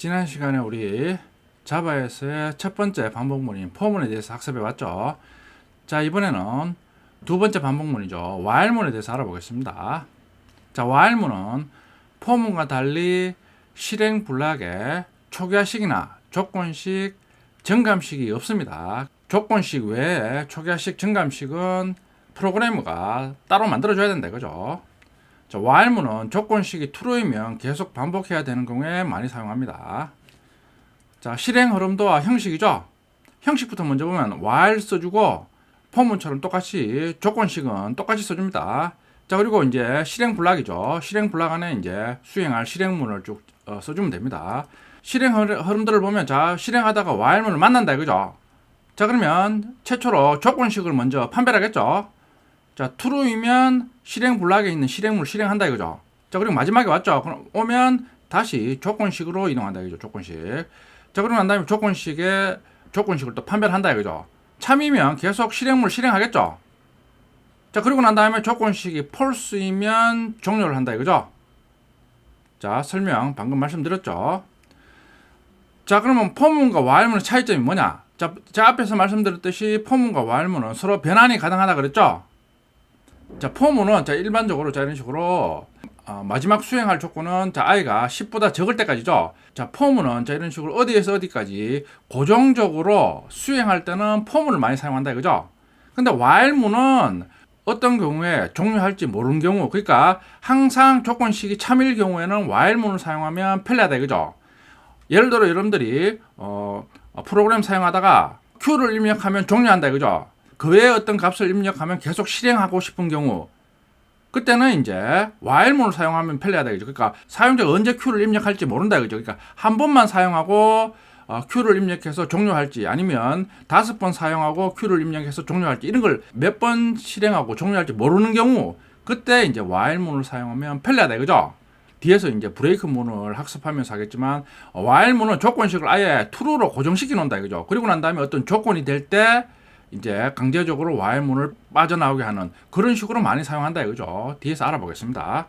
지난 시간에 우리 자바에서의 첫 번째 반복문인 포문에 대해서 학습해 왔죠. 자, 이번에는 두 번째 반복문이죠. while문에 대해서 알아보겠습니다. 자, while문은 포문과 달리 실행 불락에 초기화식이나 조건식, 정감식이 없습니다. 조건식 외에 초기화식, 정감식은 프로그래머가 따로 만들어줘야 된다, 그죠? 자, while문은 조건식이 true이면 계속 반복해야 되는 경우에 많이 사용합니다. 자, 실행 흐름도와 형식이죠. 형식부터 먼저 보면 while 써주고 포문처럼 똑같이 조건식은 똑같이 써줍니다. 자, 그리고 이제 실행 블락이죠. 실행 블락 안에 이제 수행할 실행문을 쭉 써주면 됩니다. 실행 흐름들을 보면 자, 실행하다가 while문을 만난다 이거죠. 자, 그러면 최초로 조건식을 먼저 판별하겠죠. 자, true이면 실행 블락에 있는 실행문을 실행한다 이거죠. 자, 그리고 마지막에 왔죠. 그럼 오면 다시 조건식으로 이동한다 이거죠. 조건식. 자, 그러고 난 다음에 조건식을 또 판별한다 이거죠. 참이면 계속 실행문을 실행하겠죠. 자, 그리고 난 다음에 조건식이 false이면 종료를 한다 이거죠. 자, 설명 방금 말씀드렸죠. 자, 그러면 포문과 while문의 차이점이 뭐냐? 자, 제가 앞에서 말씀드렸듯이 포문과 while문은 서로 변환이 가능하다 그랬죠. 자, 포문은 자, 일반적으로 자, 이런 식으로 마지막 수행할 조건은 자, i가 10보다 적을 때까지죠. 자, 포문은 자, 이런 식으로 어디에서 어디까지 고정적으로 수행할 때는 포문을 많이 사용한다 이거죠. 근데 while문은 어떤 경우에 종료할지 모르는 경우, 그러니까 항상 조건식이 참일 경우에는 while문을 사용하면 편리하다 이거죠. 예를 들어 여러분들이 프로그램 사용하다가 Q를 입력하면 종료한다 이거죠. 그 외에 어떤 값을 입력하면 계속 실행하고 싶은 경우, 그때는 이제 while문을 사용하면 편리하다 이거죠. 그러니까 사용자가 언제 Q를 입력할지 모른다 이거죠. 그러니까 한 번만 사용하고 Q를 입력해서 종료할지, 아니면 5번 사용하고 Q를 입력해서 종료할지, 이런 걸 몇 번 실행하고 종료할지 모르는 경우, 그때 이제 while문을 사용하면 편리하다 이거죠. 뒤에서 이제 브레이크문을 학습하면서 하겠지만, while문은 조건식을 아예 true로 고정시켜 놓는다 이거죠. 그리고 난 다음에 어떤 조건이 될 때 이제 강제적으로 while문을 빠져나오게 하는 그런 식으로 많이 사용한다 이거죠. 뒤에서 알아보겠습니다.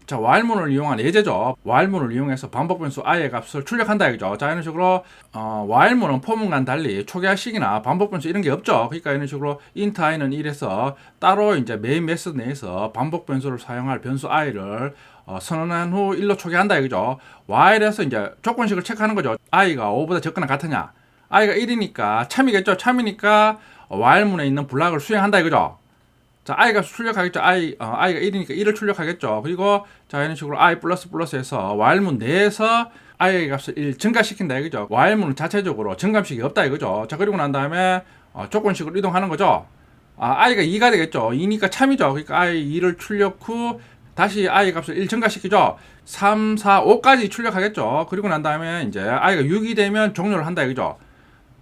자, while문을 이용한 예제죠. while문을 이용해서 반복 변수 i의 값을 출력한다 이거죠. 자, 이런 식으로 while문은 포문과는 달리 초기화식이나 반복 변수 이런 게 없죠. 그러니까 이런 식으로 int i는 1에서 따로 이제 메인 메소드 내에서 반복 변수를 사용할 변수 i를 선언한 후 1로 초기화한다 이거죠. while에서 이제 조건식을 체크하는 거죠. i가 5보다 적거나 같으냐. i가 1이니까 참이겠죠. 참이니까 while문에 있는 블락을 수행한다 이거죠. 자, i가 출력하겠죠. i가 1이니까 1을 출력하겠죠. 그리고 자, 이런 식으로 i 플러스에서 while문 내에서 i의 값을 1 증가시킨다 이거죠. while문 자체적으로 증감식이 없다 이거죠. 자, 그리고 난 다음에 조건식으로 이동하는 거죠. i가 2가 되겠죠. 2니까 참이죠. 그러니까 i 2를 출력 후 다시 i 값을 1 증가시키죠. 3, 4, 5까지 출력하겠죠. 그리고 난 다음에 이제 i가 6이 되면 종료를 한다 이거죠.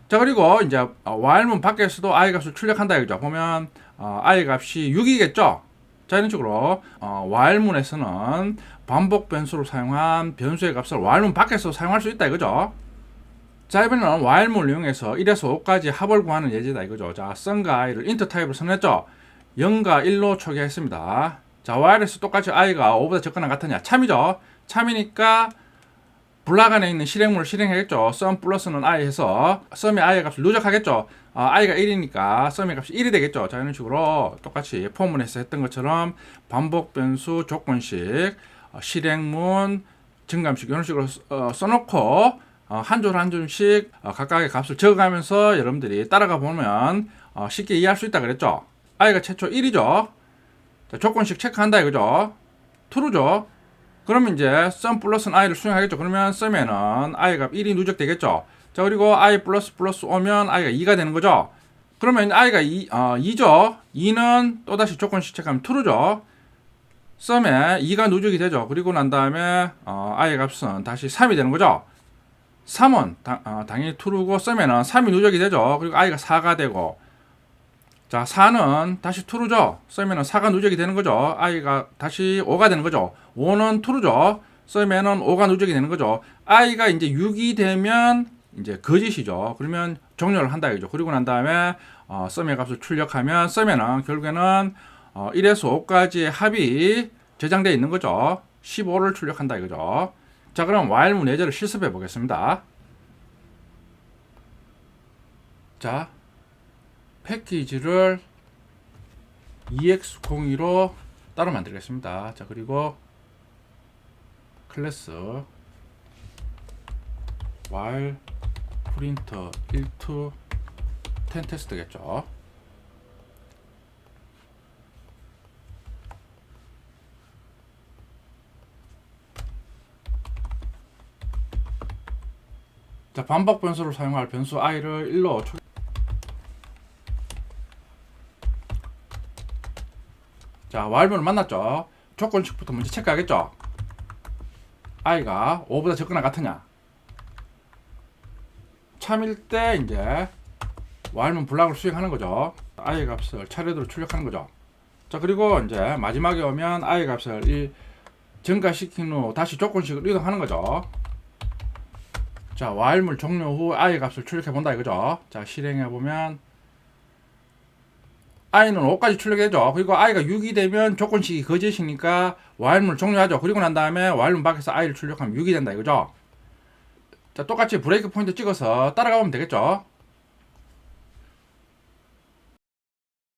자, 그리고 이제 while문 밖에서도 i 값을 출력한다 이거죠. 보면 i 값이 6이겠죠. 자, 이런 식으로 while문에서는 반복 변수를 사용한 변수의 값을 while문 밖에서 사용할 수 있다 이거죠. 자, 이번에는 while문을 이용해서 1에서 5까지 합을 구하는 예제다 이거죠. 자, sun과 i를 int 타입으로 선언했죠. 0과 1로 초기화했습니다. 자, while에서 똑같이 i가 5보다 적거나 같으냐. 참이죠. 참이니까 블락 안에 있는 실행문을 실행하겠죠. sum 플러스는 i 해서 sum의 i의 값을 누적하겠죠. i가 1이니까 sum의 값이 1이 되겠죠. 자, 이런 식으로 똑같이 포문에서 했던 것처럼 반복 변수, 조건식, 실행문, 증감식 이런 식으로 써놓고 한 줄 한 줄씩 각각의 값을 적어가면서 여러분들이 따라가 보면 쉽게 이해할 수 있다 그랬죠. i가 최초 1이죠. 자, 조건식 체크한다 이거죠. true죠. 그러면 이제 sum 플러스는 i를 수행하겠죠. 그러면 sum에는 i 값 1이 누적되겠죠. 자, 그리고 i 플러스 오면 i가 2가 되는 거죠. 그러면 i가 2죠. 2는 또다시 조건식 체크하면 true죠. sum에 2가 누적이 되죠. 그리고 난 다음에 i 값은 다시 3이 되는 거죠. 3은 당연히 true고 sum에는 3이 누적이 되죠. 그리고 i가 4가 되고, 자, 4는 다시 true죠. sum에는 4가 누적이 되는 거죠. i가 다시 5가 되는 거죠. 5는 true죠. sum에는 5가 누적이 되는 거죠. i가 이제 6이 되면 이제 거짓이죠. 그러면 종료를 한다 이거죠. 그리고 난 다음에 sum의 값을 출력하면 sum에는 결국에는 1에서 5까지의 합이 저장되어 있는 거죠. 15를 출력한다 이거죠. 자, 그럼 while문 예제를 실습해 보겠습니다. 자, 패키지를 ex02로 따로 만들겠습니다. 자, 그리고 클래스 while 프린터 1 to 10 테스트겠죠. 자, 반복 변수를 사용할 변수 i를 1로 자, while문을 만났죠. 조건식부터 먼저 체크하겠죠. i가 5보다 적거나 같으냐. 참일 때 이제 while문 블락을 수행하는 거죠. i 값을 차례대로 출력하는 거죠. 자, 그리고 이제 마지막에 오면 i 값을 1 증가시킨 후 다시 조건식으로 이동하는 거죠. 자, while문 종료 후 i 값을 출력해 본다 이거죠. 자, 실행해 보면 i는 5까지 출력되죠. 그리고 i가 6이 되면 조건식이 거짓이니까 while문을 종료하죠. 그리고 난 다음에 while문 밖에서 i를 출력하면 6이 된다 이거죠. 자, 똑같이 브레이크 포인트 찍어서 따라가 보면 되겠죠.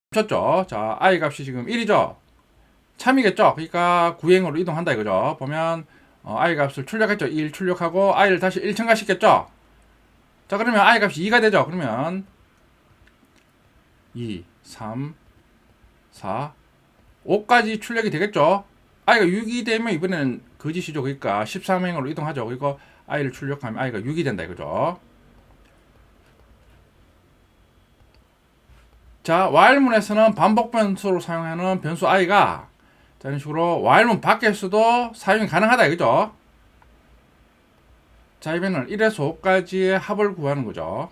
멈췄죠. 자, i 값이 지금 1이죠. 참이겠죠. 그러니까 구행으로 이동한다 이거죠. 보면 i 값을 출력했죠. 1 출력하고 i를 다시 1 증가시켰죠. 자, 그러면 i 값이 2가 되죠. 그러면 2, 3, 4, 5까지 출력이 되겠죠. i가 6이 되면 이번에는 거짓이죠. 그러니까 13행으로 이동하죠. 그리고 i를 출력하면 i가 6이 된다 이거죠. 자, while문에서는 반복 변수로 사용하는 변수 i가 자, 이런 식으로 while문 밖에서도 사용이 가능하다 이거죠. 자, 이번에는 1에서 5까지의 합을 구하는 거죠.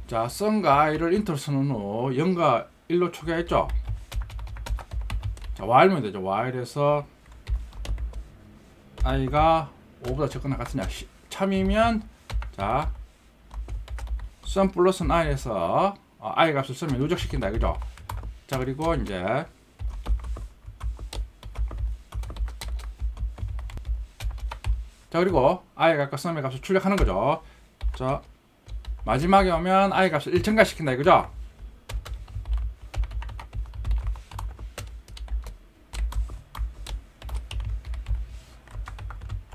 자, sun과 i를 인터로 쓰는 후 0과 1로 초기화했죠. 자, while면 되죠. while에서 i가 5보다 적거나 같으냐. 참이면 자, sun 플러스 i에서 i 값을 쓰면 누적시킨다 이거죠. 자, 그리고 이제 자, 그리고 i 값과 sun의 값을 출력하는 거죠. 자, 마지막에 오면 i 값을 1 증가시킨다 이거죠.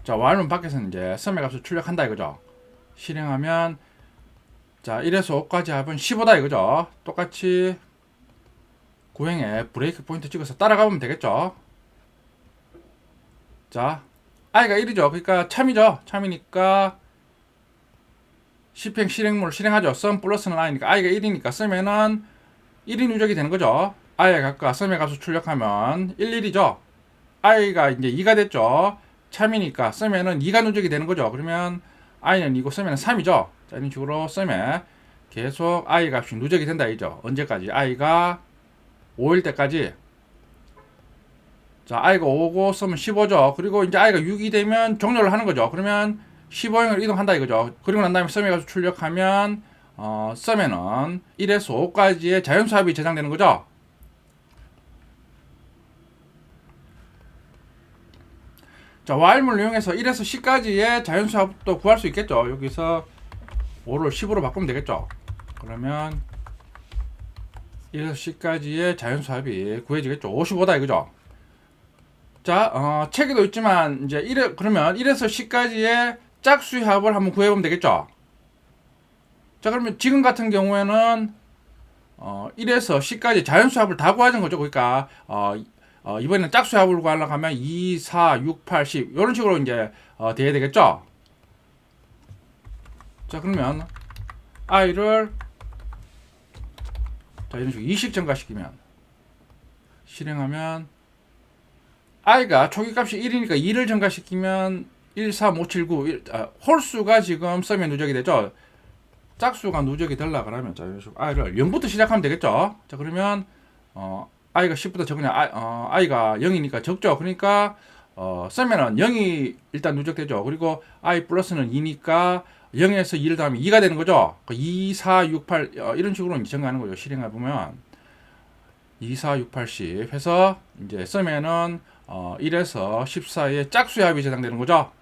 자, while문 밖에서는 이제 sum의 값을 출력한다 이거죠. 실행하면 자, 1에서 5까지 합은 15다 이거죠. 똑같이 구행에 브레이크 포인트 찍어서 따라가 보면 되겠죠. 자, i가 1이죠. 그러니까 참이죠. 참이니까 10행 실행문을 실행하죠. sum 플러스는 i니까 i가 1이니까 sum에는 1이 누적이 되는 거죠. i의 값과 sum의 값을 출력하면 1, 1이죠. i가 이제 2가 됐죠. 참이니까 sum에는 2가 누적이 되는 거죠. 그러면 i는 2고 sum에는 3이죠. 자, 이런 식으로 sum에 계속 i 값이 누적이 된다 이죠. 언제까지? i가 5일 때까지. 자, i가 5고 sum은 15죠. 그리고 이제 i가 6이 되면 종료를 하는 거죠. 그러면 15행을 이동한다 이거죠. 그리고 난 다음에 sum에 가서 출력하면 sum에는 1에서 5까지의 자연수합이 저장되는 거죠. 자, while문을 이용해서 1에서 10까지의 자연수합도 구할 수 있겠죠. 여기서 5를 10으로 바꾸면 되겠죠. 그러면 1에서 10까지의 자연수합이 구해지겠죠. 55다 이거죠. 자, 책에도 있지만 이제 그러면 1에서 10까지의 짝수합을 한번 구해보면 되겠죠. 자, 그러면 지금 같은 경우에는 1에서 10까지 자연수합을 다 구하는 거죠. 그러니까 이번에는 짝수합을 구하려고 하면 2, 4, 6, 8, 10 이런 식으로 이제 돼야 되겠죠. 자, 그러면 i를 자, 이런 식으로 20 증가시키면 실행하면 i가 초기값이 1이니까 2를 증가시키면 1, 3, 5, 7, 9 홀수가 지금 sum에 누적이 되죠. 짝수가 누적이 되려고 하면 자, 이런 식으로 i를 0부터 시작하면 되겠죠. 자, 그러면 i가 10보다 적으냐, i가 0이니까 적죠. 그러니까 쓰면은 0이 일단 누적되죠. 그리고 i 플러스는 2니까 0에서 2를 더하면 2가 되는 거죠. 2, 4, 6, 8 이런 식으로 이제 정하는 거죠. 실행해 보면 2, 4, 6, 8, 10 해서 이제 쓰면은 1에서 14의 짝수의 합이 저장되는 거죠.